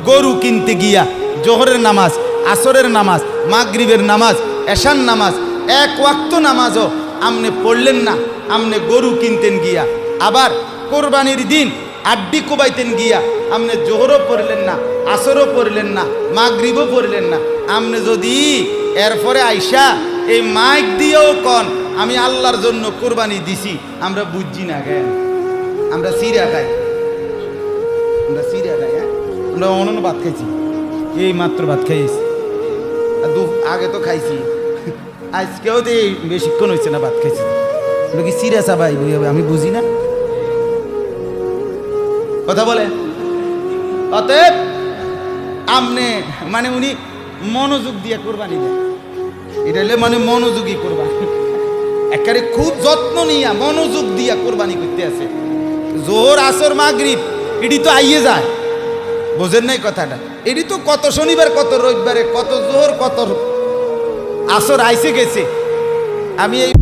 গরু কিনতে গিয়া জোহরের নামাজ, আসরের নামাজ, মাগরিবের নামাজ, এশার নামাজ, এক ওয়াক্ত নামাজও আমনে পড়লেন না, আমনে গরু কিনতেন গিয়া। আবার কোরবানির দিন আড্ডি কোবাইতেন গিয়া আমনে জোহরও পড়লেন না, আসরও পড়লেন না, মাগরিবও পড়লেন না। আমনে যদি এরপরে আইসা এই মাইক দিয়েও কন আমি আল্লাহর জন্য কোরবানি দিছি, আমরা বুঝছি না কেন? আমরা সিরা খাই, আমরা সিরা খাই। হ্যাঁ, আমরা অনন্য ভাত খাইছি, এই মাত্র ভাত খাইছি, আগে তো খাইছি, আজকেও তো বেশিক্ষণ হয়েছে না ভাত খাইছি। আমরা কি সিরা চাবাই আমি বুঝি না কথা বলে। অতএব আমনে মানে উনি মনোযোগ দিয়ে কোরবানি দেয়, এটা হলে মানে মনোযোগী কোরবানি, একেবারে খুব যত্ন নিয়া মনোযোগ দিয়া কোরবানি করতে আছে। জোহর আসর মাগরিব এটি তো আইয়ে যায়, বোঝেন নাই কথাটা? এটি তো কত শনিবার, কত রবিবারে, কত জোহর, কত আসর আইসে গেছে। আমি এই